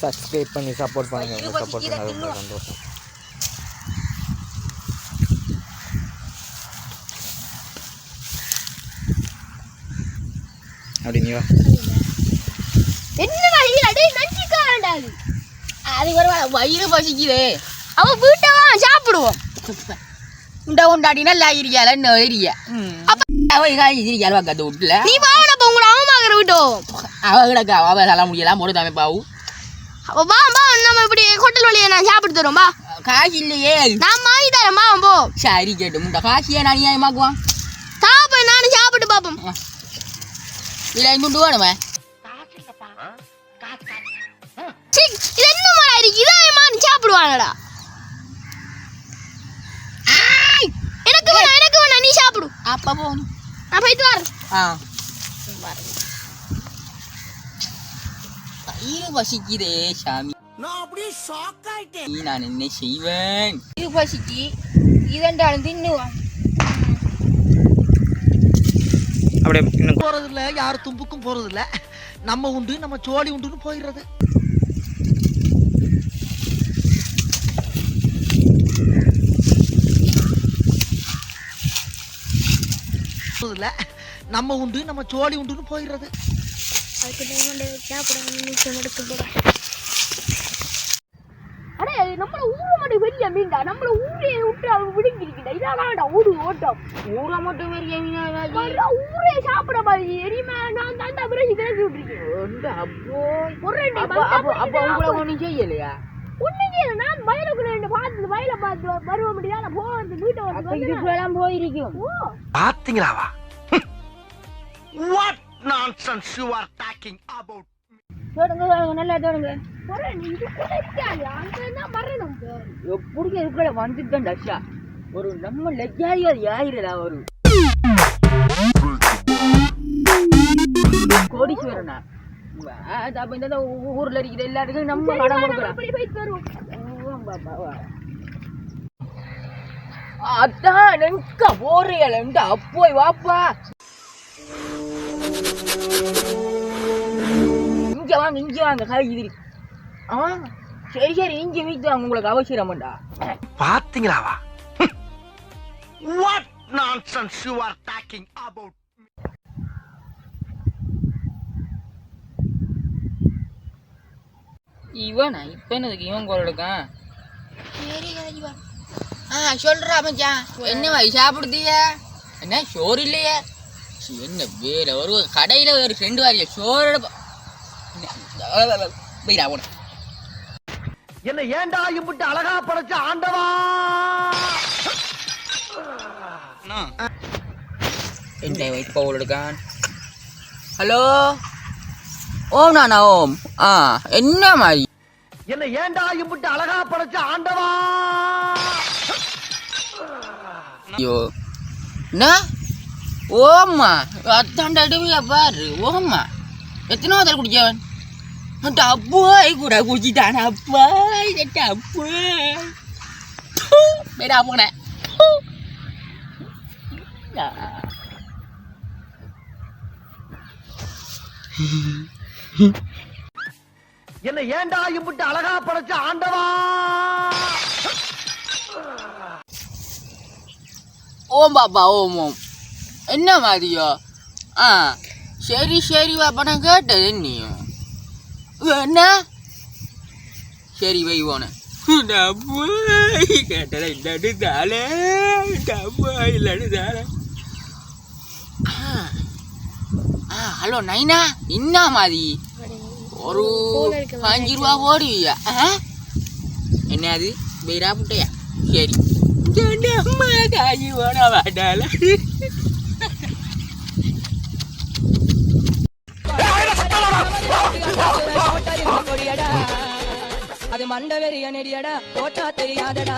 Subscribe பண்ணி support பண்ணுங்கள். Support பண்ணது ரொம்ப சந்தோஷம். அப்படி நீ வா. என்ன வழியில் அடி நஞ்சிக்க வேண்டாது. அது ஒரு வயிறு பசிக்குது. அவன் வீட்டை வா சாப்பிடுவோம். உண்டா உண்டாடினா லாயிரியால என்ன ஏரியா அவன் காய்ச்சிரியால் வாக்காத்து வீட்டில் நீ பாவன இப்போ உங்களோட அவமாகிற விட்டோம். அவங்களுக்கு அவ சொல்ல முடியலாம் ஒரு தாமே பாவு. அப்போ வா பா நம்ம இப்படி ஹோட்டல் வழியை நான் சாப்பிட்டு தரோம் பா. காசு இல்லையே நான் வாங்கி தரேன் பா போ. சரி கேட்டு முண்டா காசியே நான் நியாயமாக்குவான். சாப்பிட நானும் சாப்பிட்டு பார்ப்போம். இல்லை துண்டு வேணுமே. இது என்ன மாதிரி இருக்கு இதாயமா நீ சாப்பிடுவானடா. எனக்கு வேணாம் நீ சாப்பிடு. அப்பா போ நான் போயிட்டு வரேன். வயிறு பசிக்குதே சாமி. நான் அப்படியே ஷாக் ஆயிட்டேன். நான் என்ன செய்வேன்? வயிறு பசிக்கு இதெண்டாலும் தின்னுவான். அப்படியே இன்னும் போறதில்ல, யார் தும்புக்கும் போறதில்ல. நம்ம உண்டு நம்ம சோழி உண்டுன்னு போயிடுறது. நம்ம உண்டு நம்ம சோழி உண்டுன்னு போயிடுறது. அடே நம்மள ஊரை மட்டும் பெரிய மீன்டா. நம்மள ஊரே விட்டு அவங்க விடுங்கிருக்கிட்டா. இதாடா ஊரு ஓட்டம். ஊரை மட்டும் பெரிய மீனா ஊரே சாப்பிட மாதிரி எரியுமா. நான் தாண்டா பிறகு கிளப்பி விட்டுருக்கேன். அப்போ உங்களை ஒன்றும் செய்யலையா? ஒன்றும் செய்யல. நான் வயலுக்குள்ள பார்த்து வயலை பார்த்து வருவ முடியாது. போகிறது வீட்டை வந்து போயிருக்கும். பாத்தீங்களாவா? What nonsense you are talking about? தோடுங்க நல்லா தோடுங்க. இது கூட இருக்காது. அங்கே மரணம் எப்படி இருக்கிற வந்துட்டேன் டஷா. ஒரு நம்ம லெஜாரியா யாருடா ஒரு கோடீஸ்வரனா. அப்போ இந்த ஊரில் இருக்கிற எல்லாருக்கும் நம்ம கடன் கொடுக்குறோம். அதான் நெங்க போறீங்களா அப்போய் வாப்பா. இங்க வாங்க காய்கறி. சரி இங்க வீட்டு வாங்க உங்களுக்கு அவசியம்டா. பாத்தீங்களாவா? What nonsense you are talking about? இவனா இப்ப என்னதுக்கு இவன் குரல் எடுக்கான்? சரி கழிவா. சொல்றா மச்சான். என்ன வாய் சாப்பிடுதிய? என்ன சோறு இல்லையே? என்ன வேற ஒரு கடையில ஒரு ஃப்ரெண்டு வாரியா சோறு போயிடா போன. என்ன ஏண்டா இம்புட்டு அழகா படைச்ச ஆண்டவா. என்ன வயிற்று பவுல் எடுக்கான். ஹலோ ஓம் நானா ஓம். என்ன மாதிரி என்ன ஏண்டா இம்புட்டு அழகா படைச்ச ஆண்டவா. ஐயோ என்ன ஓம்மா அத்தாண்ட அடுமையா பாரு. ஓம்மா எத்தனை வாதல் குடிச்சவன் டப்பாய் கூட குடிச்சிட்டான். அப்பாய் டப்பாய் பேரா போனேன். என்ன ஏண்டா இம்புட்டு அழகா படைச்ச ஆண்டவா. ஓம் பாப்பா ஓம் ஓம். என்ன மாதிரியோ? சரி சரி பாப்பா நான் கேட்டது நீயும் என்ன சரி வை போன கேட்டதா இல்லாடு தாளே டப்பா இல்லாடு தாளே. ஹலோ நைனா என்ன மாதிரி ஒரு 5 ரூபா போடுவியா? என்ன அது பெயரா புட்டையா? சரி அம்மா காஜி போட வாடால. அது மண்டவெறிய நெடியடா போட்டா தெரியாதடா.